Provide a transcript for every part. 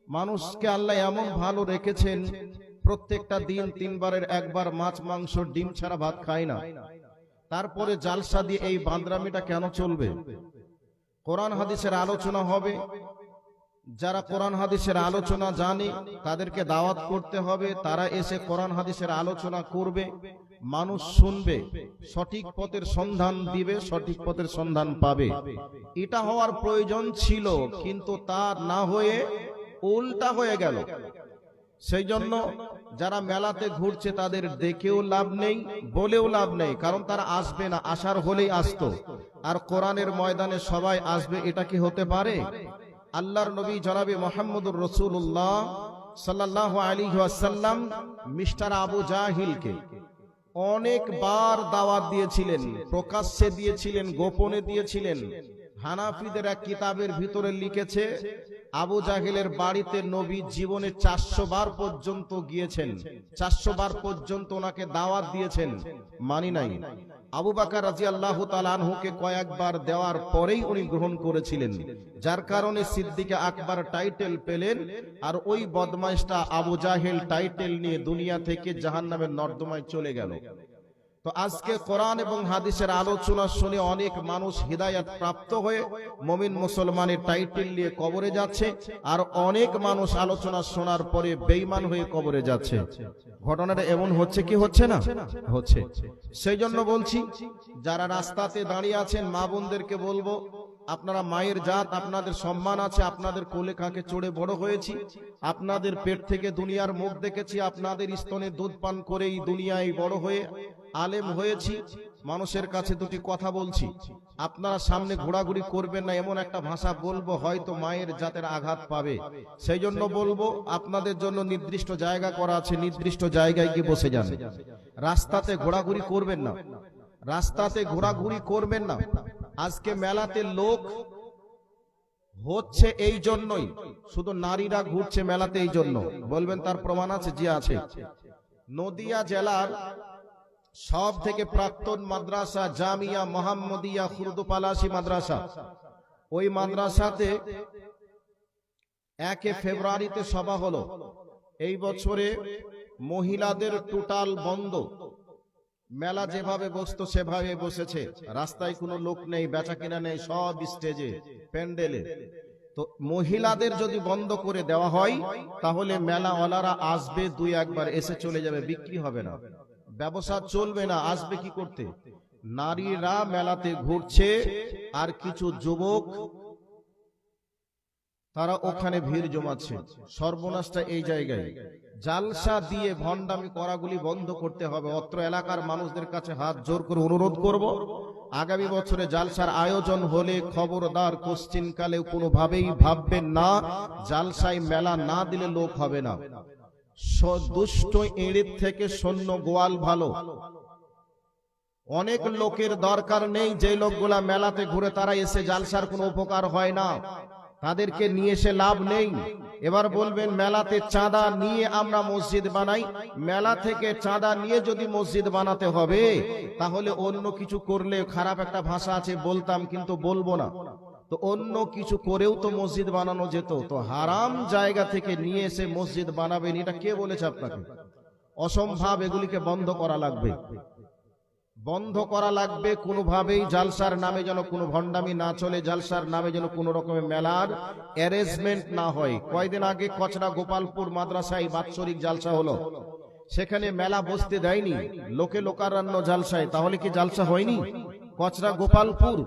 মানুষকে আল্লাহ এমন ভালো রেখেছেন, প্রত্যেকটা দিন 3 বারের একবার মাছ মাংস ডিম ছাড়া ভাত খায় না। তারপরে জালসা দিয়ে এই বান্দরামিটা কেন চলবে? কোরআন হাদিসের আলোচনা হবে, যারা কোরআন হাদিসের আলোচনা জানে তাদেরকে দাওয়াত করতে হবে, তারা এসে কোরআন হাদিসের আলোচনা করবে, মানুষ শুনবে, সঠিক পথের সন্ধান দিবে, সঠিক পথের সন্ধান পাবে। এটা হওয়ার প্রয়োজন ছিল, কিন্তু তা না হয়ে উল্টা হয়ে গেল। সেই জন্য যারা মেলাতে ঘুরছে তাদের দেখেও লাভ নেই, বলেও লাভ নেই, কারণ তারা আসবে না, আসার হলেই আসতো। আর কোরআনের ময়দানে সবাই আসবে, এটা কি হতে পারে? আল্লাহর নবী জনাবে মুহাম্মদুর রাসূলুল্লাহ সাল্লাল্লাহু আলাইহি ওয়াসাল্লাম মিস্টার আবু জাহিলকে অনেকবার দাওয়াত দিয়েছিলেন, প্রকাশ্যে দিয়েছিলেন, গোপনে দিয়েছিলেন। হানাফিদের এক কিতাবের ভিতরে লিখেছে আবু জাহেলের বাড়িতে নবী জীবনে 400 বার পর্যন্ত গিয়েছেন, 400 বার পর্যন্ত ওনাকে দাওয়াত দিয়েছেন, মানি নাই। আবু বকর রাদিয়াল্লাহু তাআলা আনহুকে কয়েকবার দেওয়ার পরেই উনি গ্রহণ করেছিলেন, যার কারণে সিদ্দিক আকবর টাইটেল পেলেন। আর ওই বদমাইশটা আবু জাহেল টাইটেল নিয়ে দুনিয়া থেকে জাহান্নামের নর্দমায় চলে গেল। তো আজকে কোরআন এবং হাদিসের আলোচনা শুনে অনেক মানুষ হিদায়াত প্রাপ্ত হয়ে মুমিন মুসলমানের টাইটেল নিয়ে কবরে যাচ্ছে, আর অনেক মানুষ আলোচনা শোনার পরে বেঈমান হয়ে কবরে যাচ্ছে। ঘটনাটা এমন হচ্ছে কি হচ্ছে না? হচ্ছে। সেই জন্য বলছি, যারা রাস্তাতে দাঁড়িয়ে আছেন মা বোনদেরকে বলবো, আপনারা মায়ের জাত, আপনাদের সম্মান আছে, আপনাদের কোলে কাকে চড়ে বড় হয়েছি, আপনাদের পেট থেকে দুনিয়ার মুখ দেখেছি, আপনাদের স্তনে দুধ পান করেই দুনিয়ায় বড় হয়ে আলেম হয়েছি। মানুষের কাছে দুটি কথা বলছি, আপনারা সামনে ঘোরাঘুরি করবেন না, এমন একটা ভাষা বলবো হয়তো মায়ের জাতের আঘাত পাবে। সেই জন্য বলবো, আপনাদের জন্য নির্দিষ্ট জায়গা করা আছে, নির্দিষ্ট জায়গায় গিয়ে বসে যান। রাস্তাতে ঘোরাঘুরি করবেন না, রাস্তাতে ঘোরাঘুরি করবেন না। আজকে মেলাতে লোক হচ্ছে এই জন্যই, শুধু নারীরা ঘুরছে মেলাতে এই জন্য। বলবেন তার প্রমাণ আছে? জি আছে। নদিয়া জেলার সব থেকে প্রাক্তন মাদ্রাসা জামিয়া মোহাম্মদিয়া খুরদু পালাসি মাদ্রাসা, ওই মাদ্রাসাতে 1 ফেব্রুয়ারিতে সভা হলো। এই বছরে মহিলাদের টোটাল বন্ধ, মেলা যেভাবে বসতো সেভাবে বসেছে, রাস্তায় কোনো লোক নেই, বেচা কিনা নেই, সব স্টেজে প্যান্ডেলে। তো মহিলাদের যদি বন্ধ করে দেওয়া হয় তাহলে মেলাওয়ালারা আসবে, 2-1 বার এসে চলে যাবে, বিক্রি হবে না, ব্যবসা চলবে না। আসবে কি করতে? নারীরা মেলাতে ঘুরছে, আর কিছু যুবক তারা ওখানে ভিড় জমাচ্ছে। সর্বনাশটা এই জায়গায়। জালসা দিয়ে ভণ্ডামি করাগুলি বন্ধ করতে হবে। অত্র এলাকার মানুষদের কাছে হাত জোর করে অনুরোধ করব, আগামী বছরে জালসার আয়োজন হলে খবরদার কোশ্চিনকালেও কোনোভাবেই ভাববেন না জালসায় মেলা না দিলে লোক হবে না। দুষ্ট ইঁড়ির থেকে সৈন্য গোয়াল ভালো। অনেক লোকের দরকার নেই, যে লোকগুলা মেলাতে ঘুরে তারা এসে জালসার কোনো উপকার হয় না, তাদেরকে নিয়ে এসে লাভ নেই। এবার বলবেন মেলাতে চাঁদা নিয়ে আমরা মসজিদ বানাই। মেলা থেকে চাঁদা নিয়ে যদি মসজিদ বানাতে হবে তাহলে অন্য কিছু করলে, খারাপ একটা ভাষা আছে বলতাম কিন্তু বলবো না, তো অন্য কিছু করেও তো মসজিদ বানানো যেত। তো হারাম জায়গা থেকে নিয়ে এসে মসজিদ বানাবেন, এটা কে বলেছে আপনাকে? অসম্ভব। এগুলিকে বন্ধ করা লাগবে, বন্ধ করা লাগবে কোনোভাবেই। জালসার নামে যেন কোনো ভণ্ডামি না চলে, জালসার নামে যেন কোনো রকমের মেলার অ্যারেঞ্জমেন্ট না হয়। কয়দিন আগে কচরা গোপালপুর মাদ্রাসায় বাৎসরিক জালসা হলো, সেখানে মেলা বসতে দেয়নি, লোকে লোকারণ্য জালসায়। তাহলে কি জালসা হয়নি? কচরা গোপালপুর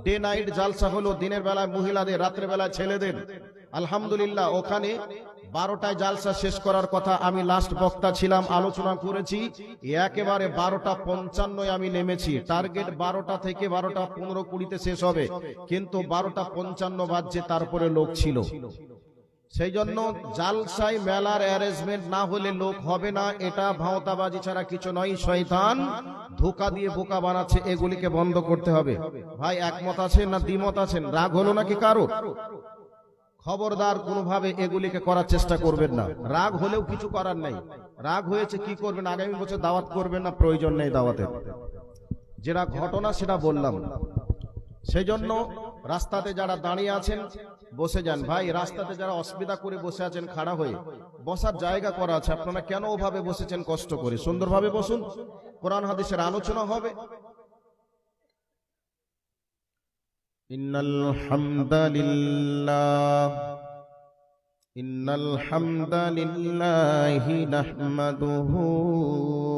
ডে নাইট জালসা হলো, দিনের বেলায় মহিলাদের, রাত্রে বেলায় ছেলেদের। আলহামদুলিল্লাহ, ওখানে 12টায় জালসা শেষ করার কথা। আমি লাস্ট বক্তা ছিলাম, আলোচনা করেছি, একেবারে 12:55 আমি নেমেছি। টার্গেট 12টা থেকে 12:15-20 শেষ হবে, কিন্তু 12:55 বাজছে, তারপরে লোক ছিল। সেই জন্য জালসায় মেলার অ্যারেঞ্জমেন্ট না হলে লোক হবে না, এটা ভাওতাবাজি ছাড়া কিছু নয়। শয়তান ধোঁকা দিয়ে বোকা বানাচ্ছে, এগুলিকে বন্ধ করতে হবে। ভাই একমত আছেন না দ্বিমত আছেন? রাগ হলো নাকি কারো? খবরদার কোনোভাবে এগুলিকে করার চেষ্টা করবেন না। রাগ হলেও কিছু করার নাই, রাগ হয়েছে কি করবেন? আগামী বছর দাওয়াত করবেন না, প্রয়োজন নেই দাওয়াতের। যেটা ঘটনা সেটা বললাম। সেই জন্য রাস্তাতে যারা দাঁড়িয়ে আছেন বসে যান। ভাই, রাস্তাতে যারা অসুবিধা করে বসে আছেন খাড়া হয়ে, বসার জায়গা করা আছে, আপনারা কেন ওভাবে বসেছেন কষ্ট করে? সুন্দরভাবে বসুন, কোরআন হাদিসের আলোচনা হবে। ইন্নাল হামদালিল্লাহি নাহমাদুহু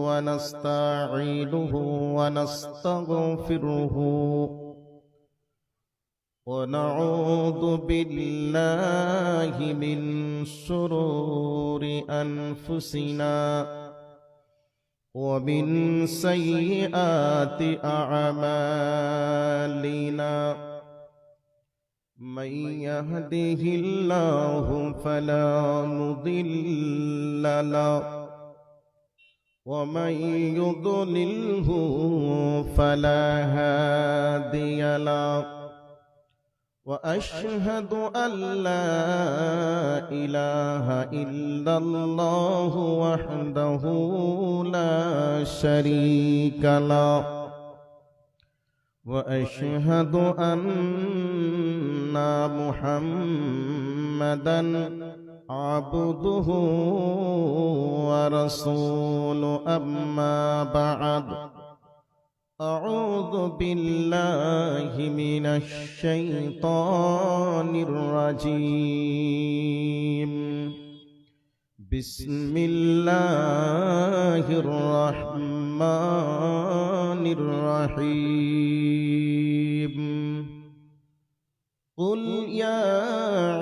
ওয়া নাস্তাঈনুহু ওয়া নাস্তাগফিরুহু ونعوذ بالله من شرور أنفسنا ومن سيئات أعمالنا من يهده الله فلا مضل له ومن يضلله فلا هادي له وأشهد أن لا إله إلا الله وحده لا شريك له وأشهد أن محمدا عبده ورسوله أما بعد أعوذ بالله من الشيطان الرجيم بسم الله الرحمن الرحيم قل يا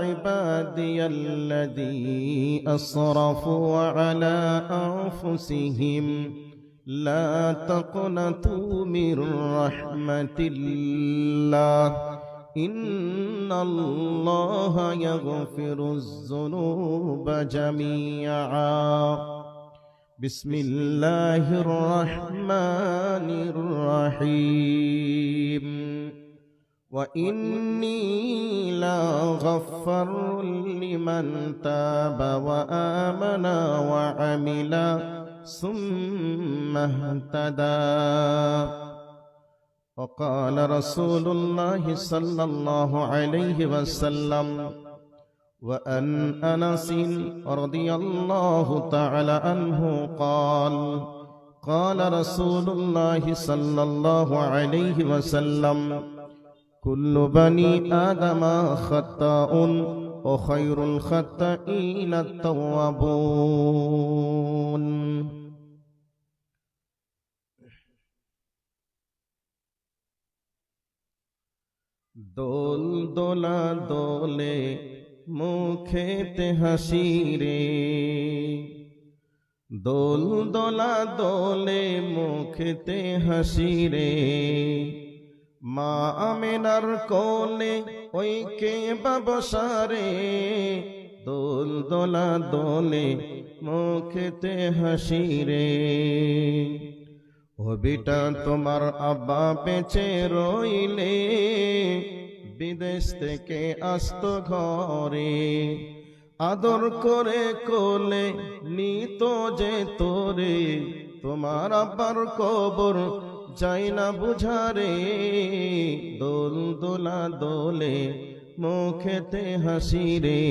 عبادي الذين أسرفوا على أنفسهم لا تقنطوا من رحمة الله إن الله يغفر الذنوب جميعا بسم الله الرحمن الرحيم وإني لغفار لمن تاب وآمن وعمل ثم اهتدى وقال رسول الله صلى الله عليه وسلم وأن أنس رضي الله تعالى عنه قال قال رسول الله صلى الله عليه وسلم كل بني آدم خطاء وخير الخطائين التوابون দোল দোলা দোলে মুখেতে হাসি রে, দোল দোলা দোলে মুখেতে হাসি রে, মা আমেনার কোলে ওই কে বাবসারে, দোল দোলা দোলে মুখেতে হাসি রে। ও বেটা তোমার আব্বা বেঁচে রইলে, বিদেশ থেকে আসতো ঘরে, আদর করে কোলে নিত যে তোরে, তোমার আব্বার কবর যাই না বুঝারে, দোল দোলা দোলে মুখেতে হাসি রে,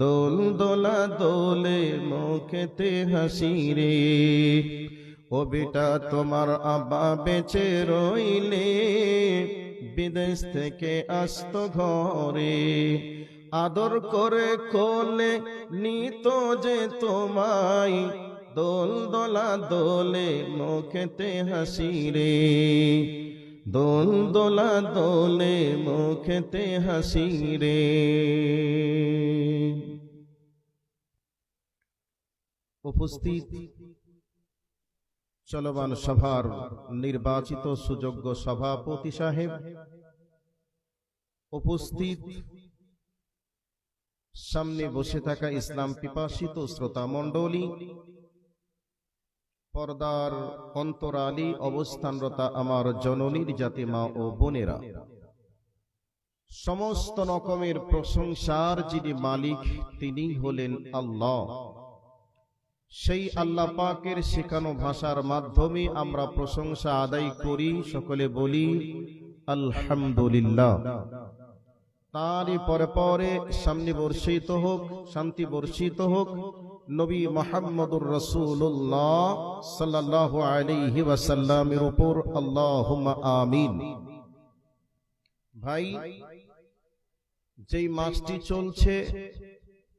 দোল দোলা দোলে মুখেতে হাসি রে। ও বেটা তোমার আব্বা বেঁচে রইলে, বিদেশ থেকে আসতো ঘরে, আদর করে কোলে নিত যে তোমায়, দোল দোলা দোলে মুখেতে হাসি রে, দোল দোলা দোলে মুখেতে হাসি রে। উপস্থিত চলমান সভার নির্বাচিত সুযোগ্য সভাপতি সাহেব, উপস্থিত সামনে বসে থাকা ইসলাম পিপাসিত শ্রোতা মণ্ডলী, পর্দার অন্তরালী অবস্থানরতা আমার জননীর জাতি মা ও বোনেরা, সমস্ত রকমের প্রশংসার যিনি মালিক তিনি হলেন আল্লাহ। সেই আল্লাহ পাকের শেখানো ভাষার মাধ্যমে আমরা প্রশংসা আদায় করি, সকলে বলি আলহামদুলিল্লাহ। তারই পরে পরে সামনে বর্ষিত হোক, শান্তি বর্ষিত হোক নবী মুহাম্মদুর রাসূলুল্লাহ সাল্লাল্লাহু আলাইহি ওয়াসাল্লামের উপর, আল্লাহুম্মা আমিন। ভাই, যেই মাসটি চলছে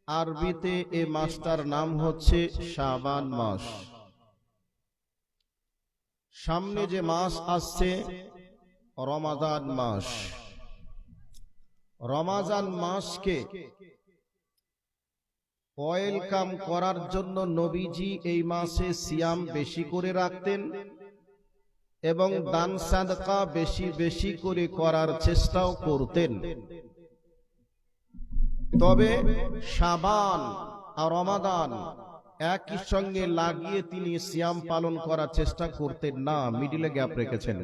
আরবিতে এই মাসটার নাম হচ্ছে শাবান মাস। সামনে যে মাস আসছে রমাদান মাস। রমাজান মাসকে ওয়েলকাম করার জন্য নবীজি এই মাসে সিয়াম বেশি করে রাখতেন এবং দান সাদকা বেশি বেশি করে করার চেষ্টাও করতেন। তবে শাবান আর রমাদান একই সঙ্গে লাগিয়ে তিনি সিয়াম পালন করার চেষ্টা করতেন না, মিডিলে গ্যাপ রেখেছেন।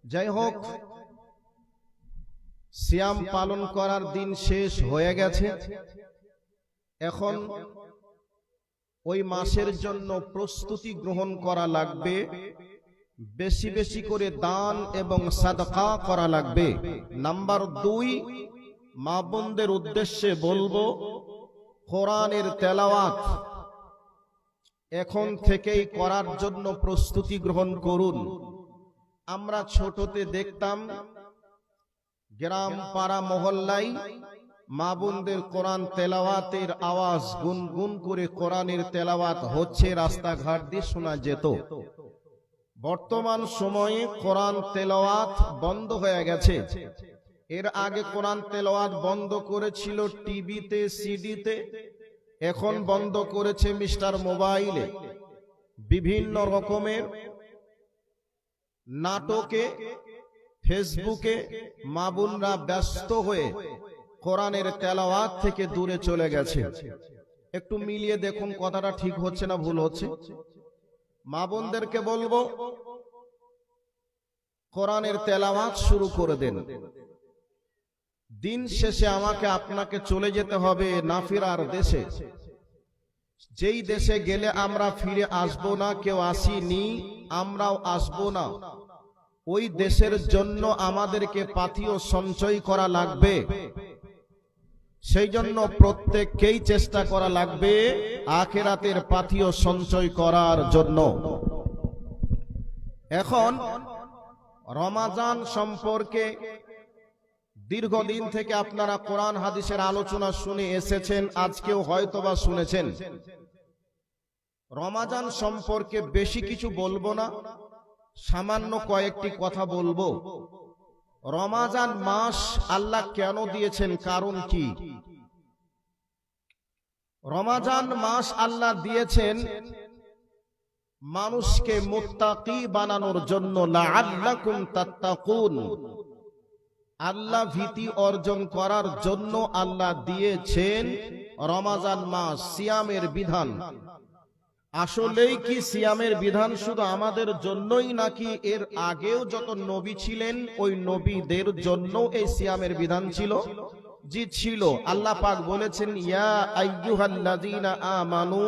যাই হোক, সিয়াম পালন করার দিন শেষ হয়ে গেছে। এখন ওই মাসের জন্য প্রস্তুতি গ্রহণ করা লাগবে, বেশি বেশি করে দান এবং সাদকা করা লাগবে। নাম্বার 2, মা বোনদের উদ্দেশ্যে বলবো, কোরআনের তেলাওয়াত এখন থেকেই করার জন্য প্রস্তুতি গ্রহণ করুন। আমরা ছোটতে দেখতাম গ্রাম পাড়া মহল্লায় মা বোনদের কোরআন তেলাওয়াতের আওয়াজ গুনগুন করে কোরআনের তেলাওয়াত হচ্ছে, রাস্তাঘাট দিয়ে শোনা যেত। বর্তমান সময়ে কোরআন তেলাওয়াত বন্ধ হয়ে গেছে। এর আগে কোরআন তেলাওয়াত বন্ধ করেছিল টিভিতে, সিডিতে, এখন বন্ধ করেছে মিস্টার মোবাইলে। বিভিন্ন রকমের নাটকে, ফেসবুকে মা বোনরা ব্যস্ত হয়ে কোরআনের তেলাওয়াত থেকে দূরে চলে গেছে। একটু মিলিয়ে দেখুন কথাটা ঠিক হচ্ছে না ভুল হচ্ছে। মা বোনদেরকে বলবো, কোরআনের তেলাওয়াত শুরু করে দেন। দিন শেষে আমাকে আপনাকে চলে যেতে হবে না ফেরার দেশে। যেই দেশে গেলে আমরা ফিরে আসবো না, কেউ আসিনি, আমরাও আসবো না, ওই দেশের জন্য আমাদেরকে পাথেয় সঞ্চয় করা লাগবে। সেই জন্য প্রত্যেককেই চেষ্টা করা লাগবে আখিরাতের পাথেয় সঞ্চয় করার জন্য। এখন রমাজান সম্পর্কে দীর্ঘদিন থেকে আপনারা কোরআন হাদিসের আলোচনা শুনে এসেছেন, আজকেও হয়তোবা শুনেছেন। রমাজান সম্পর্কে বেশি কিছু বলবো না, সামান্য কয়েকটি কথা বলবো। রমাজান মাস আল্লাহ কেন দিয়েছেন, কারণ কি? রমাজান মাস আল্লাহ দিয়েছেন মানুষকে মুত্তাকি বানানোর জন্য, লাআল্লাকুম তাত্তাকুন, আল্লাহ ভীতি অর্জন করার জন্য আল্লাহ দিয়েছেন রমাজান মাস, সিয়ামের বিধান। আসলেই কি সিয়ামের বিধান শুধু আমাদের জন্যই, নাকি এর আগেও যত নবী ছিলেন ওই নবীদের জন্য এই সিয়ামের বিধান ছিল? জি ছিল। আল্লাহ পাক বলেছেন, ইয়া আইয়ুহাল্লাযীনা আমানু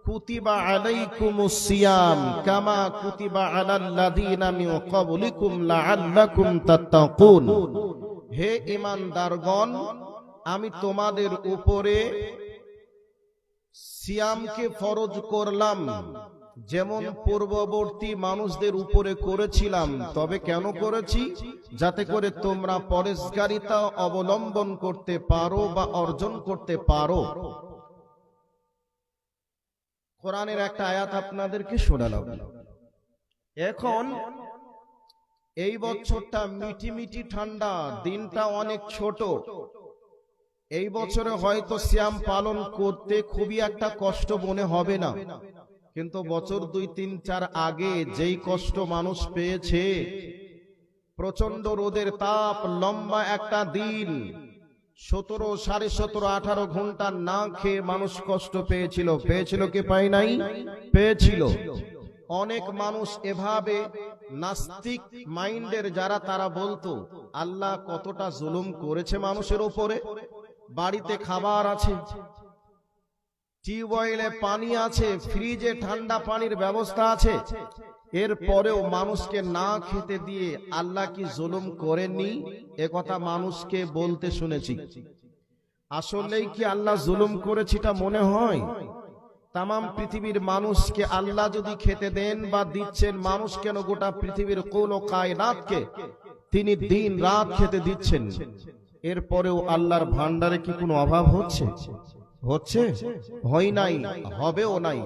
কুতিবা আলাইকুমুস সিয়াম কামা কুতিবা আলাল্লাযীনা মিন ক্বাবলিকুম লাআল্লাকুম তাত্তাকুন। হে ঈমানদারগণ, আমি তোমাদের উপরে সিয়ামকে ফরজ করলাম যেমন পূর্ববর্তী মানুষদের উপরে করেছিলাম। তবে কেন করেছি? যাতে করে তোমরা পরেশগারিতা অবলম্বন করতে পারো বা অর্জন করতে পারো। কোরআনের একটা আয়াত আপনাদেরকে শোনালাম। এখন এই বছরটা মিটি মিটি ঠান্ডা, দিনটা অনেক ছোট। এই বছরে হয়তো সিয়াম পালন করতে খুবই একটা কষ্ট মনে হবে না, কিন্তু বছর 2, 3, 4 আগে যেই কষ্ট মানুষ পেয়েছে, প্রচন্ড রোদের তাপ, লম্বা একটা দিন, 17, 17.5, 18 ঘন্টা না খেয়ে মানুষ কষ্ট পেয়েছিল। পেয়েছিল কি পাই নাই? পেয়েছিল। অনেক মানুষ এভাবে নাস্তিক মাইন্ডের যারা, তারা বলতো আল্লাহ কতটা জুলুম করেছে মানুষের উপরে। বাড়িতে খাবার আছে, টিউবওয়েলে পানি আছে, ফ্রিজে ঠান্ডা পানির ব্যবস্থা আছে, এর পরেও মানুষকে না খেতে দিয়ে আল্লাহ কি জুলুম করেননি? একথা মানুষকে বলতে শুনেছি। আসলেই কি আল্লাহ জুলুম করেছিটা মনে হয়? তামাম পৃথিবীর মানুষকে আল্লাহ যদি খেতে দেন বা দিচ্ছেন, মানুষ কেন গোটা পৃথিবীর কুল ও কায়নাতকে তিনি দিন রাত খেতে দিচ্ছেন, এরপরেও আল্লাহর ভান্ডারে কি কোনো অভাব হচ্ছে? হচ্ছে? হয় নাই, হবেও নাই।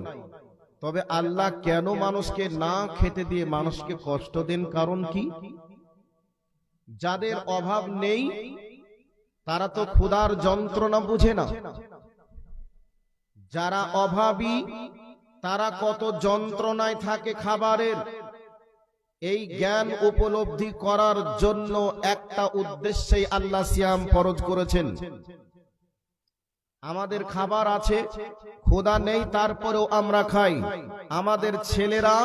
তবে আল্লাহ কেন মানুষকে না খেতে দিয়ে মানুষকে কষ্ট দেন? কারণ কি? যাদের অভাব নেই তারা তো ক্ষুধার যন্ত্রণা বুঝে না। যারা অভাবী তারা কত যন্ত্রণায় থাকে খাবারের, এই জ্ঞান উপলব্ধি করার জন্য একটা উদ্দেশ্যেই আল্লাহ সিয়াম ফরজ করেছেন। আমাদের খাবার আছে, ক্ষুধা নেই, তারপরেও আমরা খাই। আমাদের ছেলেরা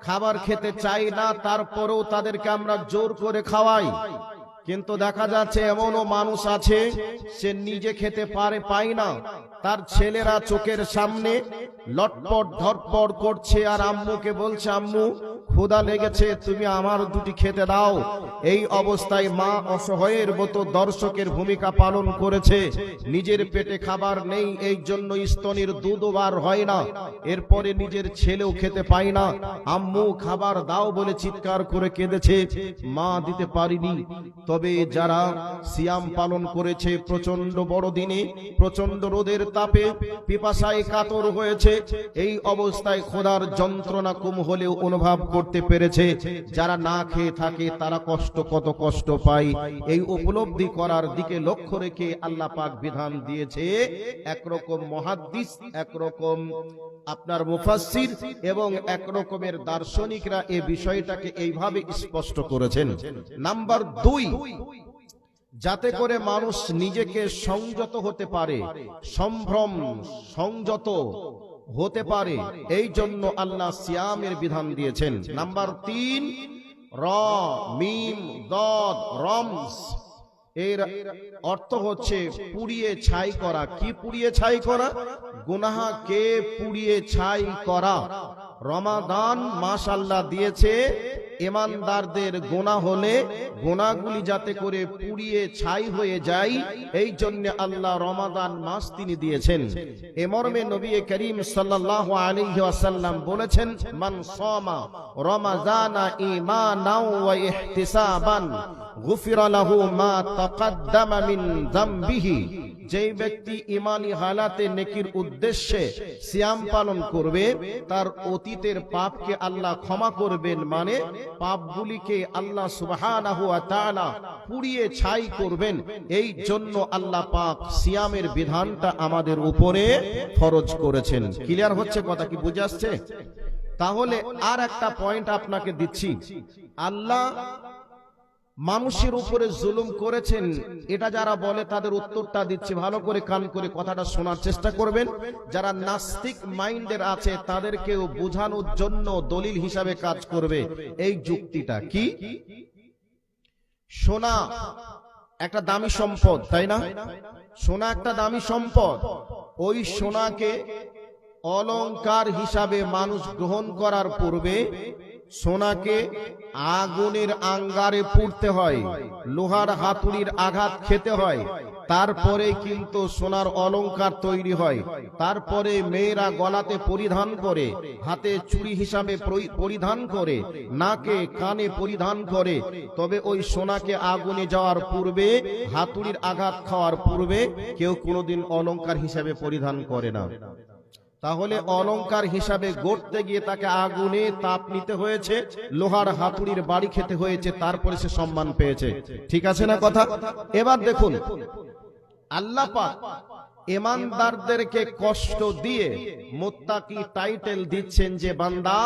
খাবার খেতে চায় না, তারপরেও তাদেরকে আমরা জোর করে খাওয়াই। কিন্তু দেখা যাচ্ছে এমনও মানুষ আছে সে নিজে খেতে পায় না, তার ছেলেরা চোখের সামনে লটপট ধরপট করছে আর আম্মুকে বলছে, আম্মু ক্ষুধা লেগেছে, তুমি আমার দুটি খেতে দাও। এই অবস্থায় মা অসহায়ের মতো দর্শকের ভূমিকা পালন করেছে। নিজের পেটে খাবার নেই, এই জন্য স্তনের দুধও বার হয় না। এরপরে নিজের ছেলেও খেতে পায় না, আম্মু খাবার দাও বলে চিৎকার করে কেঁদেছে, মা দিতে পারিনি। তবে যারা সিয়াম পালন করেছে প্রচন্ড বড় দিনে, প্রচন্ড রোদের তাপে পিপাসায় কাতর হয়েছে, এই অবস্থায় খোদার যন্ত্রণা কম হলেও অনুভব করতে পেরেছে। যারা না খেয়ে থাকে তারা কত কষ্ট পায়, এই উপলব্ধি করার দিকে লক্ষ্য রেখে আল্লাহ পাক বিধান দিয়েছে। একরকম মুহাদ্দিস, একরকম আপনার মুফাসসির এবং একরকমের দার্শনিকরা এই বিষয়টাকে এইভাবে স্পষ্ট করেছেন। নাম্বার 2, যাতে করে মানুষ নিজেকে সংযত হতে পারে, সম্ভ্রম সংযত হতে পারে, এই জন্য আল্লাহ সিয়ামের বিধান দিয়েছেন। নাম্বার 3, র মিম দদ রমজ, এর অর্থ হচ্ছে পুড়িয়ে ছাই করা। কি পুড়িয়ে ছাই করা? গুনাহকে পুড়িয়ে ছাই করা। রমাদান মাস আল্লাহ দিয়েছে ইমানদারদের গুনাহ হলে গুনাহগুলি যাতে করে পুড়িয়ে ছাই হয়ে যায়, এই জন্য আল্লাহ রমাদান মাস তিনি দিয়েছেন। এ মর্মে নবী করিম সাল্লাল্লাহু আলাইহি ওয়াসাল্লাম বলেছেন, মান সামা রমাদানা ঈমানাও ওয়া ইহতিসাবান গুফিরা লাহু মা তাকাদ্দামা মিন যামবিহি। যেই ব্যক্তি ঈমানি হালাতে নেকির উদ্দেশ্যে সিয়াম পালন করবে, তার অতীতের পাপকে আল্লাহ ক্ষমা করবেন, মানে পাপগুলিকে আল্লাহ সুবহানাহু ওয়া তাআলা পুড়িয়ে ছাই করবেন। এই জন্য আল্লাহ পাক সিয়ামের বিধানটা আমাদের উপরে ফরজ করেছেন। ক্লিয়ার হচ্ছে কথা? কি বুঝে আসছে? তাহলে আর একটা পয়েন্ট আপনাকে দিচ্ছি। আল্লাহ মানুষের উপরে জুলুম করেছেন, এটা যারা বলে তাদের উত্তরটা দিচ্ছি, ভালো করে কান করে কথাটা শোনার চেষ্টা করবেন। যারা নাস্তিক মাইন্ডের আছে তাদেরকেও বোঝানোর জন্য দলিল হিসাবে কাজ করবে এই যুক্তিটা। কি? সোনা একটা দামি সম্পদ, তাই না? সোনা একটা দামি সম্পদ। ওই সোনাকে অলংকার হিসাবে মানুষ গ্রহণ করার পূর্বে সোনাকে আগুনের আঙ্গারে পুড়তে হয়, লোহার হাতুড়ির আঘাত খেতে হয়, তারপরে কিন্তু সোনার অলংকার তৈরি হয়। তারপরে মেয়েরা গলাতে পরিধান করে, হাতে চুড়ি হিসাবে পরিধান করে, নাকে কানে পরিধান করে। তবে ওই সোনাকে আগুনে যাওয়ার পূর্বে, হাতুড়ির আঘাত খাওয়ার পূর্বে কেউ কোনোদিন অলংকার হিসাবে পরিধান করে না। তাহলে অলংকার হিসাবে গড়তে গিয়ে তাকে আগুনে তাপ নিতে হয়েছে, লোহার হাতুড়ির বাড়ি খেতে হয়েছে, তারপরে সে সম্মান পেয়েছে। ঠিক আছে না কথা? এবার দেখুন, আল্লাহ পাক ঈমানদারদেরকে কষ্ট দিয়ে মুত্তাকি টাইটেল দিচ্ছেন যে, বান্দা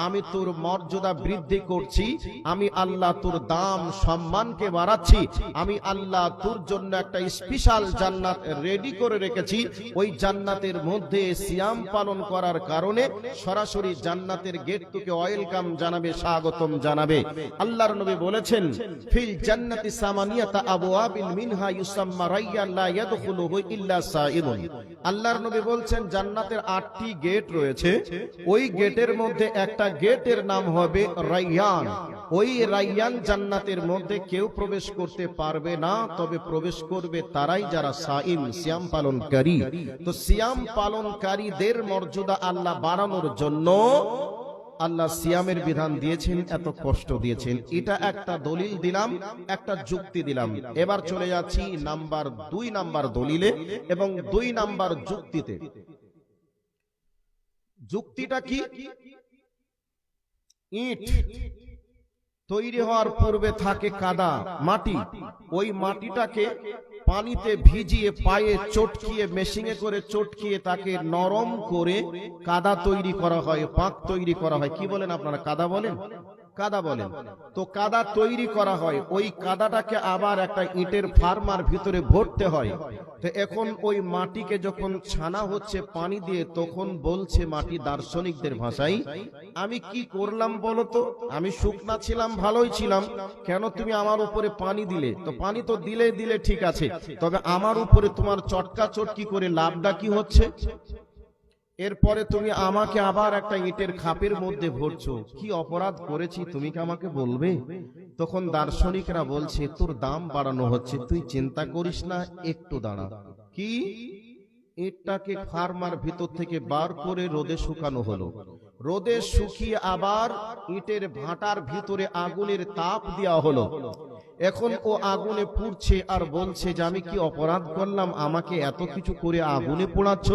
আমি তোর মর্যাদা বৃদ্ধি করছি, আমি আল্লাহ তোর দাম সম্মানকে বাড়াচ্ছি, আমি আল্লাহ তোর জন্য একটা স্পেশাল জান্নাত রেডি করে রেখেছি। ওই জান্নাতের মধ্যে সিয়াম পালন করার কারণে সরাসরি জান্নাতের গেট থেকে ওয়েলকাম জানাবে, স্বাগতম জানাবে। আল্লাহর নবী বলেছেন, ফিল জান্নাতি সামানিয়াতা আবওয়াবিন মিনহা ইউসাম্মা রায়্যান লা ইয়াদখুলুহু ইল্লা সাইলুন। আল্লাহর নবী বলছেন জান্নাতের 8টি গেট রয়েছে, ওই গেটের মধ্যে একটা গেটের নাম হবে রাইয়ান। ওই রাইয়ান জান্নাতের মধ্যে কেউ প্রবেশ করতে পারবে না, তবে প্রবেশ করবে তারাই যারা সাইম, সিয়াম পালনকারী। তো সিয়াম পালনকারীদের মর্যাদা আল্লাহ বাড়ানোর জন্য আল্লাহ সিয়ামের বিধান দিয়েছেন, এত কষ্ট দিয়েছেন। এটা একটা দলিল দিলাম, একটা যুক্তি দিলাম। এবার চলে যাচ্ছি দুই নাম্বার দলিলে এবং 2 নাম্বার যুক্তিতে। যুক্তিটা কি? ইট তৈরি হওয়ার পূর্বে থাকে কাদা, মাটি। ওই মাটিটাকে পানিতে ভিজিয়ে পায়ে চটকিয়ে, মেশিনে করে চটকিয়ে তাকে নরম করে কাদা তৈরি করা হয়, পাক তৈরি করা হয়। কি বলেন আপনারা? কাদা বলেন? কাদা বলেন। তো কাদা তৈরি করা হয়, ওই কাদাটাকে আবার একটা ইটের ফার্মার ভিতরে ভরতে হয়। তো এখন ওই মাটিকে যখন ছানা হচ্ছে পানি দিয়ে, তখন বলছে মাটি দার্শনিকদের ভাষায়, আমি কি করলাম বলো তো? আমি শুকনা ছিলাম, ভালোই ছিলাম, কেন তুমি আমার উপরে পানি দিলে? তো পানি তো দিলে ঠিক আছে, তবে আমার উপরে তোমার চটকা চটকি করে লাভটা কি হচ্ছে? এরপরে তুমি আমাকে আবার একটা ইটের খাপের মধ্যে ভরছো, কি অপরাধ করেছি তুমি কি আমাকে বলবে? তখন দার্শনিকরা বলছে তোর দাম বাড়ানো হচ্ছে, তুই চিন্তা করিস না, একটু দাঁড়া। কি? ইটটাকে ফার্মার ভিতর থেকে বার করে রোদে শুকানো হলো। রোদে শুকিয়ে আবার ইটের ভাটার ভিতরে আগুনের তাপ দেওয়া হলো। এখন ও আগুনে পুড়ছে আর বলছে যে আমি কি অপরাধ করলাম, আমাকে এত কিছু করে আগুনে পোড়াচ্ছ?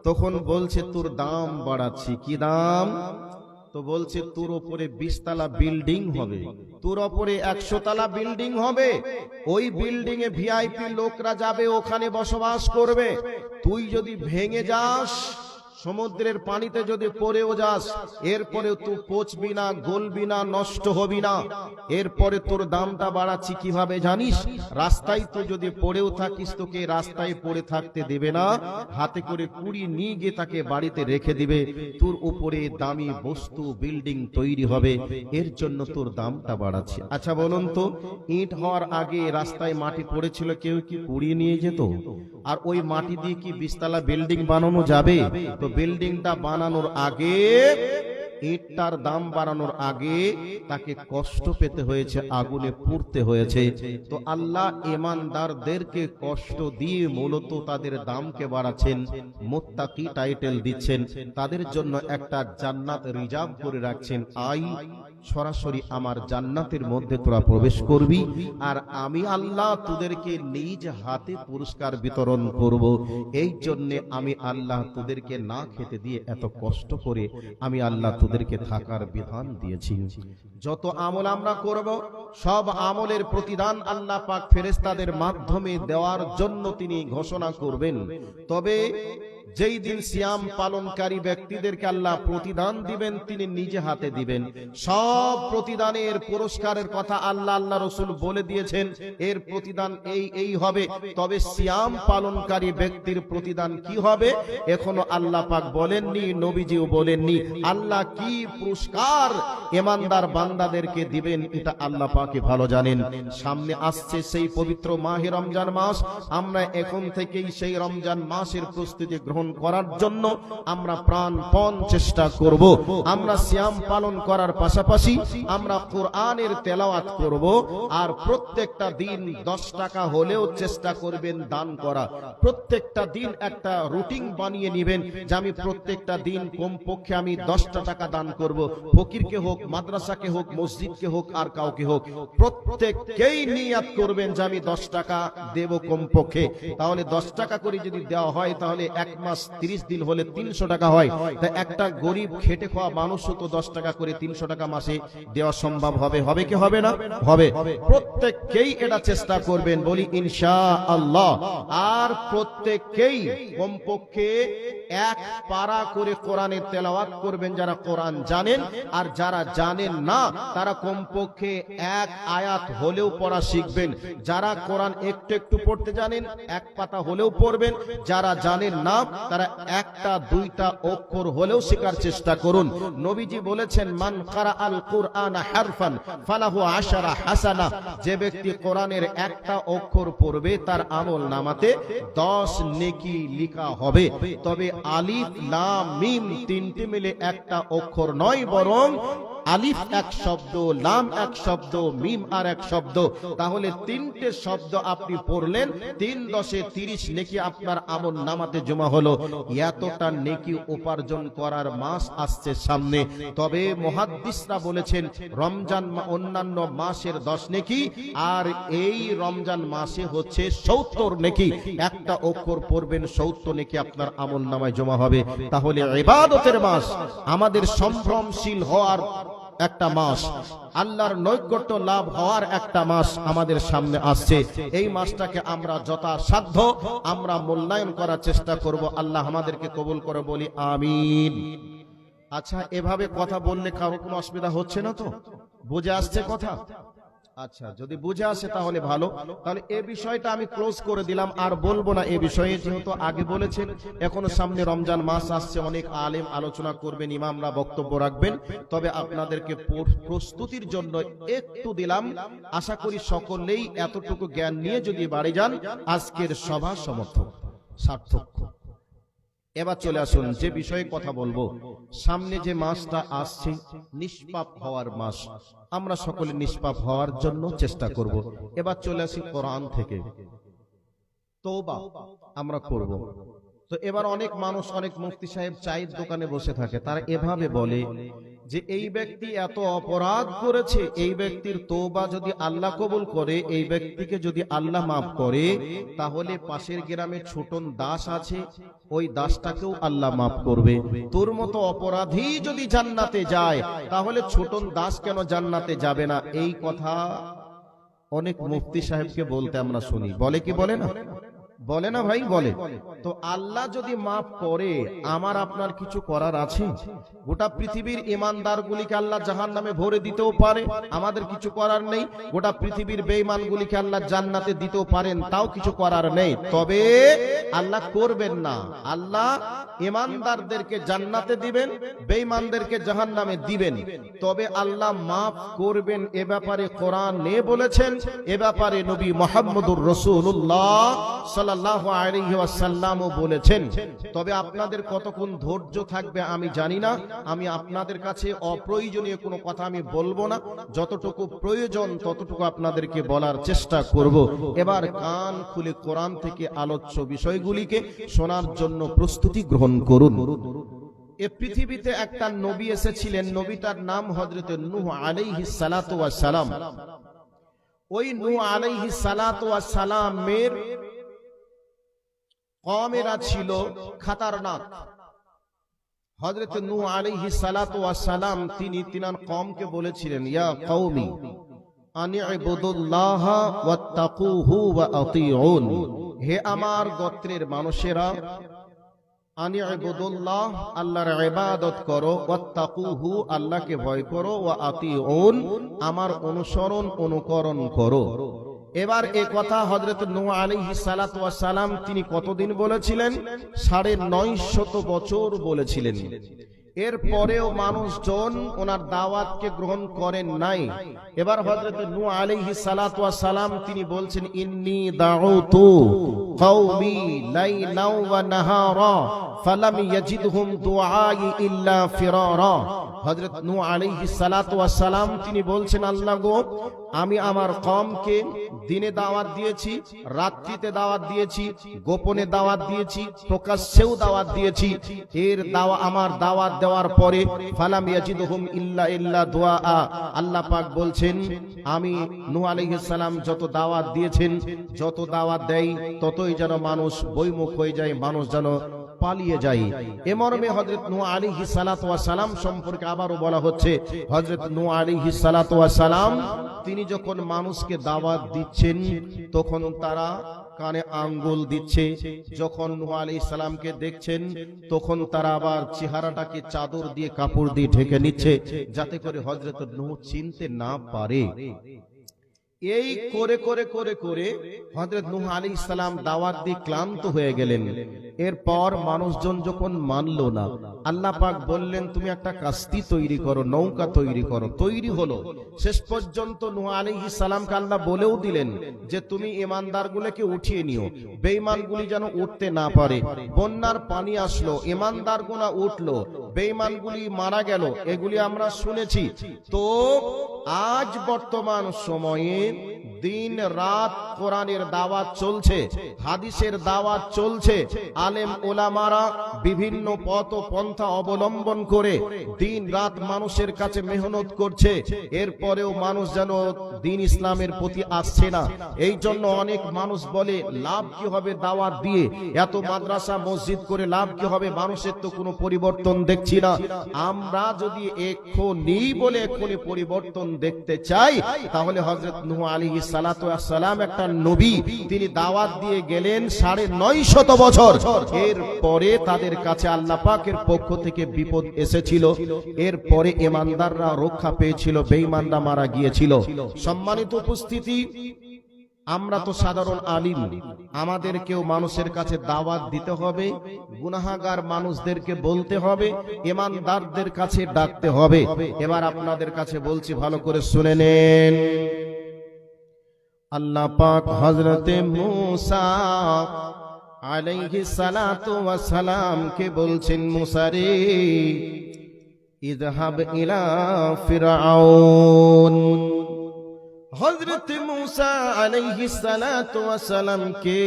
তখন বলছে তোর দাম বাড়াচ্ছি। কি দাম? তো বলছে তোর ওপরে 20 তলা বিল্ডিং হবে, তোর ওপরে 100 তলা বিল্ডিং হবে। ওই বিল্ডিং এ ভিআইপি লোকরা যাবে, ওখানে বসবাস করবে। তুই যদি ভেঙে যাস, সমুদ্রের পানিতে যদি পড়েও যাস, এরপরে তুই পচবি না, গলবি না, নষ্ট হবি না। এরপরে তোর দামটা বাড়াচ্ছি কিভাবে জানিস? রাস্তায় তুই যদি পড়েও থাকিস, তোকে রাস্তায় পড়ে থাকতে দেবে না, হাতে করে কুড়িয়ে নিয়ে গিয়ে তাকে বাড়িতে রেখে দিবে। তোর উপরে দামি বস্তু বিল্ডিং তৈরি হবে, এর জন্য তোর দামটা বাড়াচ্ছি। আচ্ছা বলুন তো, ইট হওয়ার আগে রাস্তায় মাটি পড়েছিল, কেউ কি কুড়িয়ে নিয়ে যেত? আর ওই মাটি দিয়ে কি 20 তলা বিল্ডিং বানানো যাবে? তো বিল্ডিংটা বানানোর আগে, ইটটার দাম বাড়ানোর আগে তাকে কষ্ট পেতে হয়েছে, আগুনে পুড়তে হয়েছে। তো আল্লাহ ঈমানদারদেরকে কষ্ট দিয়ে মূলত তাদের দামকে বাড়াচ্ছেন, মুত্তাকি টাইটেল দিচ্ছেন, তাদের জন্য একটা জান্নাত রিজার্ভ করে রাখছেন। সরাসরি আমার জান্নাতের মধ্যে তোরা প্রবেশ করবি, আর আমি আল্লাহ তোদেরকে নিজ হাতে পুরস্কার বিতরণ করব। এই জন্য আমি আল্লাহ তোদেরকে না খেতে দিয়ে এত কষ্ট করে আমি আল্লাহ তোদেরকে থাকার বিধান দিয়েছি। যত আমল আমরা করব, সব আমলের প্রতিদান আল্লাহ পাক ফেরেশতাদের মাধ্যমে দেওয়ার জন্য তিনি ঘোষণা করবেন। তবে যেই দিন সিয়াম পালনকারী ব্যক্তিদেরকে আল্লাহ প্রতিদান দিবেন, তিনি নিজে হাতে দিবেন। সব প্রতিদানের পুরস্কারের কথা আল্লাহ রাসূল বলে দিয়েছেন, এর প্রতিদান এই হবে। তবে সিয়াম পালনকারী ব্যক্তির প্রতিদান কি হবে এখনো আল্লাহ পাক বলেননি, নবীজিও বলেননি। আল্লাহ কি পুরস্কার ঈমানদার বান্দাদেরকে দিবেন, এটা আল্লাহ পাকই ভালো জানেন। সামনে আসছে সেই পবিত্র মাহে রমজান মাস। আমরা এখন থেকেই সেই রমজান মাসের প্রস্তুতি গ্রহণ করার জন্য আমরা প্রাণপণ চেষ্টা করব। আমরা সিয়াম পালন করার পাশাপাশি আমরা কোরআনের তেলাওয়াত করব, আর প্রত্যেকটা দিন 10 টাকা হলেও চেষ্টা করবেন দান করা। প্রত্যেকটা দিন একটা রুটিন বানিয়ে নেবেন যে আমি প্রত্যেকটা দিন কমপক্ষে আমি 10টা টাকা দান করব। ফকিরকে হোক, মাদ্রাসাকে হোক, মসজিদকে হোক, আর কাউকে হোক, প্রত্যেককেই নিয়াত করবেন যে আমি 10 টাকা দেব কমপক্ষে। তাহলে 10 টাকা করে যদি দেওয়া হয়, তাহলে এক মাস 30 দিন হলে 300 টাকা হয়। তাই একটা গরিব খেটে খাওয়া মানুষও তো 10 টাকা করে 300 টাকা মাসে দেওয়া সম্ভব হবে। হবে কি হবে না? হবে। প্রত্যেককেই এটা চেষ্টা করবেন, বলি ইনশাআল্লাহ। আর প্রত্যেককেই কমপক্ষে 1 পারা করে কোরআনের তেলাওয়াত করবেন, যারা কোরআন জানেন। আর যারা জানেন না, তারা কমপক্ষে 1 আয়াত হলেও পড়া শিখবেন। যারা কোরআন একটু একটু পড়তে জানেন, 1 পাতা হলেও পড়বেন। যারা জানেন না, তারা একটা দুইটা অক্ষর হলেও শেখার চেষ্টা করুন। নবীজি বলেছেন, মান কারা আল কুরআন হারফান ফালাহু আশারা হাসানা, যে ব্যক্তি কোরআনের একটা অক্ষর পড়বে তার আমল নামাতে 10 নেকি লেখা হবে। তবে আলিফ লাম মিম তিনটি মিলে একটা অক্ষর নয়, বরং আলিফ এক শব্দ, লাম এক শব্দ, মিম আর এক শব্দ। তাহলে তিনটে শব্দ আপনি পড়লেন, 3 10 30 নেকি আপনার আমল নামাতে জমা হলো। এতটা নেকি উপার্জন করার মাস আসছে সামনে। তবে মুহাদ্দিসরা বলেছেন রমজান অন্যান্য মাসের 10 নেকি, আর এই রমজান মাসে হচ্ছে 70 নেকি। একটা অক্ষর পড়বেন, 70 নেকি আপনার আমল নামায় জমা হবে। তাহলে ইবাদতের মাস, আমাদের সম্ভ্রমশীল হওয়ার একটা মাস, আল্লাহর নৈকট্য লাভ হওয়ার একটা মাস আমাদের সামনে আসছে। এই মাসটাকে আমরা যথাসাধ্য আমরা মূল্যায়ন করার চেষ্টা করব। আল্লাহ আমাদেরকে কবুল করে, বলি আমিন। আচ্ছা, এভাবে কথা বললে কারো কোনো অসুবিধা হচ্ছে না তো? বুঝে আসছে কথা? আচ্ছা, যদি বুঝে আসে তাহলে ভালো। তাহলে এই বিষয়টা আমি ক্লোজ করে দিলাম, আর বলবো না এই বিষয়ে, যেহেতু আগে বলেছেন। এখনো সামনে রমজান মাস আসছে, অনেক আলেম আলোচনা করবেন, ইমামরা বক্তব্য রাখবেন। তবে আপনাদেরকে প্রস্তুতির জন্য একটু দিলাম। আশা করি সকলেই এতটুকু জ্ঞান নিয়ে যদি বাড়ি যান, আজকের সভা সার্থক। এবার চলে আসুন যে বিষয়ে কথা বলবো। সামনে যে মাসটা আসছে নিষ্পাপ হওয়ার মাস, আমরা সকলে নিষ্পাপ হওয়ার জন্য চেষ্টা করব। এবার চলে আসি কোরআন থেকে। তওবা আমরা করব। তো এবার অনেক মানুষ, অনেক মুফতি সাহেব চায়ের দোকানে বসে থাকে, তারা এভাবে বলে যে এই ব্যক্তি এত অপরাধ করেছে, এই ব্যক্তির তওবা যদি আল্লাহ কবুল করে, এই ব্যক্তিকে যদি আল্লাহ মাফ করে, তাহলে পাশের গ্রামে ছোটন দাস আছে, ওই দাসটাকেও আল্লাহ মাফ করবে। তোর মতো অপরাধী যদি জান্নাতে যায়, তাহলে ছোটন দাস কেন জান্নাতে যাবে না? এই কথা অনেক মুফতি সাহেবকে বলতে আমরা শুনি। বলে কি বলে না? বলে না ভাই, বলে। তো আল্লাহ যদি মাফ করে, আমার আপনার কিছু করার আছে? গোটা পৃথিবীর ইমানদারগুলিকে আল্লাহ জাহান্নামে ভরে দিতেও পারে, আমাদের কিছু করার নেই। গোটা পৃথিবীর বেঈমানগুলিকে আল্লাহ জান্নাতে দিতেও পারেন, তাও কিছু করার নেই। তবে আল্লাহ করবেন না। আল্লাহ ইমানদারদেরকে জান্নাতে দিবেন, বেঈমানদেরকে জাহান্নামে দিবেন। তবে আল্লাহ মাফ করবেন, এ ব্যাপারে কোরআনে বলেছেন, এ ব্যাপারে নবী মুহাম্মদুর রাসূলুল্লাহ সাল্লাল্লাহু আলাইহি ওয়াসাল্লামও বলেছেন। তবে আপনাদের কতক্ষণ ধৈর্য থাকবে আমি জানি না। আমি আপনাদের কাছে অপ্রয়োজনীয় কোনো কথা আমি বলবো না, যতটুকু প্রয়োজন ততটুকু আপনাদেরকে বলার চেষ্টা করব। এবার কান খুলে কোরআন থেকে আলোচ্য বিষয়গুলিকে শোনার জন্য প্রস্তুতি গ্রহণ করুন। এ পৃথিবীতে একটা নবী এসেছিলেন, নবীটার নাম হযরত নূহ আলাইহিস সালাতু ওয়াস সালাম। ওই নূহ আলাইহিস সালাতু ওয়াস সালামের কওমেরা ছিল খতরনাক। হযরত নূহ আলাইহিস সালাতু ওয়াস সালাম তিনি তিনার কওমকে বলেছিলেন, ইয়া কওমি আনি'বুদুল্লাহ ওয়াত্তাকুহু ওয়া আতিউন, হে আমার গোত্রের মানুষেরা, আনি'বুদুল্লাহ আল্লাহর ইবাদত করো, ওয়াত্তাকুহু আল্লাহকে ভয় করো, ওয়া আতিউন আমার অনুকরণ করো। এবার এই কথা হযরত নূহ আলাইহিস সালাতু ওয়াস সালাম তিনি কতদিন বলেছিলেন? 950 বছর বলেছিলেন। এরপরেও মানুষজন ওনার দাওয়াতকে গ্রহণ করেন নাই। এবার হযরত নূহ আলাইহিস সালাতু ওয়াস সালাম তিনি বলছেন, ইন্নী দাউতু কওমি লাইলা ওয়া নাহারা ফালাম ইয়াজিদহুম দুআই ইল্লা ফিরারা। হযরত নূহ আলাইহিস সালাতু ওয়াস সালাম তিনি বলছেন, আল্লাহ গো, আমি আমার কওমকে দিনে দাওয়াত দিয়েছি, রাত্রিতে দাওয়াত দিয়েছি, গোপনে দাওয়াত দিয়েছি, প্রকাশ্যেও দাওয়াত দিয়েছি। এর আমার দাওয়াত দেওয়ার পরে ফালাম ইয়াজিদহুম ইল্লা দুআ, আল্লাহ পাক বলছেন আমি নূহ আলাইহিস সালাম যত দাওয়াত দিয়েছেন, যত দাওয়াত দেয়, ততই যেন মানুষ বৈমুখ হয়ে যায়, মানুষ যেন পালিয়ে যায়। এ মর্মে হযরত নূহ আলাইহিস সালাতু ওয়াস সালাম সম্পর্কে আবারও বলা হচ্ছে, হযরত নূহ আলাইহিস সালাতু ওয়াস সালাম তিনি যখন মানুষকে দাওয়াত দিচ্ছেন, তখন তারা কানে আঙ্গুল দিচ্ছে। যখন নূহ আলাইহিস সালামকে দেখছেন, তখন তারা আবার চেহারাটাকে চাদর দিয়ে, কাপড় দিয়ে ঢেকে নিচ্ছে, যাতে করে হযরত নূহ চিনতে না পারে। এই করে করে করে করে হযরত নূহ আলাইহিস সালাম দাওয়াত দিয়ে ক্লান্ত হয়ে গেলেন। এরপর মানুষজন যখন মানলো না, আল্লাহ পাক বললেন তুমি একটা কাস্তি তৈরি করো, নৌকা তৈরি করো। তৈরি হলো। শেষ পর্যন্ত নূহ আলাইহিস সালামকে আল্লাহ বলেও দিলেন যে তুমি ঈমানদারগুলোকে উঠিয়ে নিও, বেঈমানগুলি যেন উঠতে না পারে। বন্যার পানি আসলো, ঈমানদারগুলো উঠলো, বেঈমানগুলি মারা গেল, এগুলি আমরা শুনেছি। তো আজ বর্তমান সময়ে দিন রাত কোরআনের দাওয়াত চলছে, হাদিসের দাওয়াত চলছে। আলেম ওলামারা বিভিন্ন পথ ও পন্থা অবলম্বন করে দিন রাত মানুষের কাছে মেহনত করছে। এরপরেও মানুষ যেন দিন ইসলামের প্রতি আসছে না। এই জন্য অনেক মানুষ বলে লাভ কি হবে দাওয়াত দিয়ে, এত মাদ্রাসা মসজিদ করে লাভ কি হবে, মানুষের তো কোনো পরিবর্তন দেখছি না। আমরা যদি এক্ষুনি পরিবর্তন দেখতে চাই, তাহলে হযরত নূহ আলাইহিস সালাতু ওয়াস সালাম একটা নবী, তিনি দাওয়াত দিয়ে গেলেন ৯৫০ বছর। এরপরে তাদের কাছে আল্লাহ পাকের পক্ষ থেকে বিপদ এসেছিল, এরপরে ঈমানদাররা রক্ষা পেয়েছিল, বেঈমানরা মারা গিয়েছিল। সম্মানিত উপস্থিতি, আমরা তো সাধারণ আলিম, আমাদেরকেও মানুষের কাছে দাওয়াত দিতে হবে, গুনাহগার মানুষদেরকে বলতে হবে, ঈমানদারদের কাছে ডাকতে হবে। এবার আপনাদের কাছে বলছি, ভালো করে শুনে নেন। আল্লাহ পাক হযরতে মূসা আলাইহিস সালাতু ওয়াস সালাম কে বলছেন, মূসা রে ইযহাব ইলা ফিরআউন। হযরতে মূসা আলাইহিস সালাতু ওয়াস সালাম কে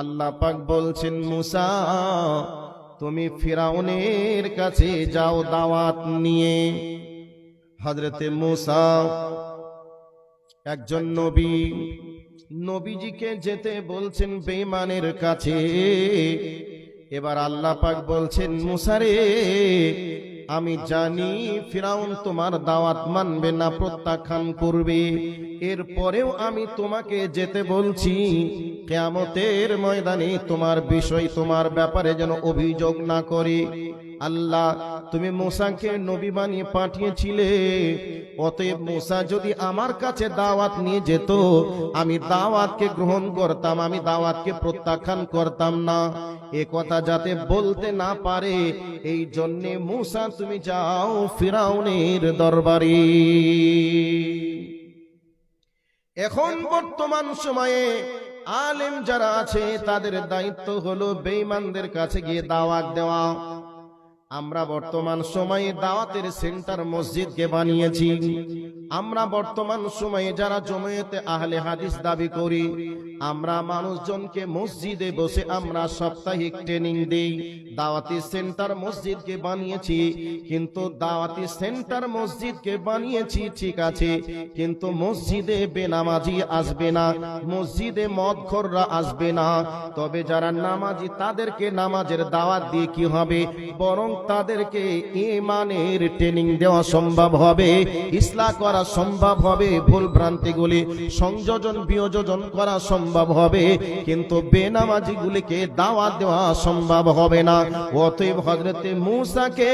আল্লাহ পাক বলছেন, মূসা তুমি ফিরআউনের কাছে যাও দাওয়াত নিয়ে। হযরতে মূসা একজন নবী, নবীজিকে যেতে বলছেন বেঈমানের কাছে। এবার আল্লাহ পাক বলছেন, মূসা রে আমি জানি ফিরআউন তোমার দাওয়াত মানবে না, প্রত্যাখ্যান করবে। এরপরেও আমি তোমাকে যেতে বলছি, কিয়ামতের ময়দানে তোমার বিষয়, তোমার ব্যাপারে যেন অভিযোগ না করে। আল্লাহ তুমি মূসাকে নবী বানিয়ে পাঠিয়েছিলে, অতএব মূসা যদি আমার কাছে দাওয়াত নিয়ে যেত, আমি দাওয়াতকে গ্রহণ করতাম, আমি দাওয়াতকে প্রত্যাখ্যান করতাম না। এ কথা যাতে বলতে না পারে, এই জন্য মূসা তুমি যাও ফিরআউনের দরবারে। এখন বর্তমান সময়ে আলেম যারা আছে তাদের দায়িত্ব হলো বেঈমানদের কাছে গিয়ে দাওয়াত দেওয়া। আমরা বর্তমান সময়ে দাওয়াতের সেন্টার মসজিদকে বানিয়েছি। আমরা বর্তমান সময়ে যারা জমিয়তে আহলে হাদিস দাবি করি, আমরা মানুষজনকে মসজিদে বসে আমরা সাপ্তাহিক ট্রেনিং দেই। দাওয়াতি সেন্টার মসজিদকে বানিয়েছি, কিন্তু দাওয়াতি সেন্টার মসজিদকে বানিয়েছি ঠিক আছে, কিন্তু মসজিদে বেনামাজি আসবে না, মসজিদে মদখোররা আসবে না। তবে যারা নামাজি তাদেরকে নামাজের দাওয়াত দিয়ে কি হবে, বরং তাদেরকে ঈমানের ট্রেনিং দেওয়া সম্ভব হবে, ইসলাহ করা সম্ভব হবে, ভুল ভ্রান্তিগুলি সংযোজন বিয়োজন করা সম্ভব হবে, কিন্তু বেনামাজিগুলিকে দাওয়াত দেওয়া সম্ভব হবে না। অতএব হযরতে মূসাকে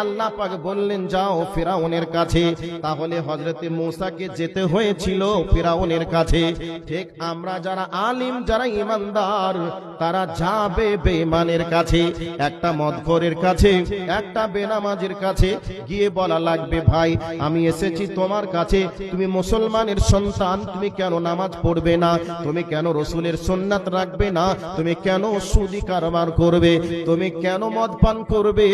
আল্লাহ পাক বললেন যাও ফিরআউনের কাছে। তাহলে হযরতে মূসাকে যেতে হয়েছিল ফিরআউনের কাছে। ঠিক আমরা যারা আলিম, যারা ঈমানদার, তারা যাবে বেঈমানের কাছে, একটা মদখোরের কাছে, একটা বেনামাজির কাছে গিয়ে বলা লাগবে, ভাই আমি এসেছি তোমার কাছে, তুমি মুসলমানের সন্তান, তুমি কেন নামাজ পড়বে না, তুমি কেন রাসূলের সুন্নাত রাখবে না, তুমি কেন সুদি কারবার করবে, তুমি কেন মদ পান করবে।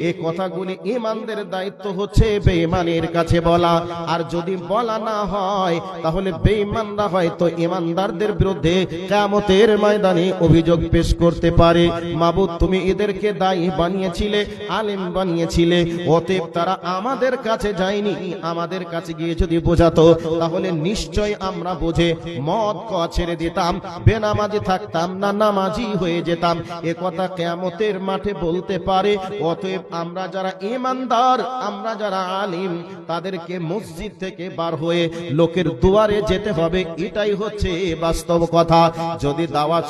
এই কথাগুলি ঈমানদের দায়িত্ব হচ্ছে বেঈমানের কাছে বলা। আর যদি বলা না হয়, তাহলে বেঈমানরা হয়তো ঈমানদারদের বিরুদ্ধে কিয়ামতের ময়দানে অভিযোগ পেশ করতে পারে। মাবুদ তুমি এদেরকে দায়ী বানিয়েছিলে, আলেম বানিয়েছিলে, অতএব তারা আমাদের কাছে যায়নি, আমাদের কাছে গিয়ে যদি বোঝাতো, তাহলে নিশ্চয় আমরা বুঝে মদ ছেড়ে দিতাম, বেনামাজি থাকতাম না, নামাজি হয়ে যেতাম। এ কথা কিয়ামতের মাঠে বলতে পারে। অতএব আমরা যারা ঈমানদার, আমরা যারা আলিম, তাদেরকে মসজিদ থেকে বার হয়ে লোকের দুয়ারে যেতে হবে, এটাই হচ্ছে বাস্তব কথা। যদি দাওয়াত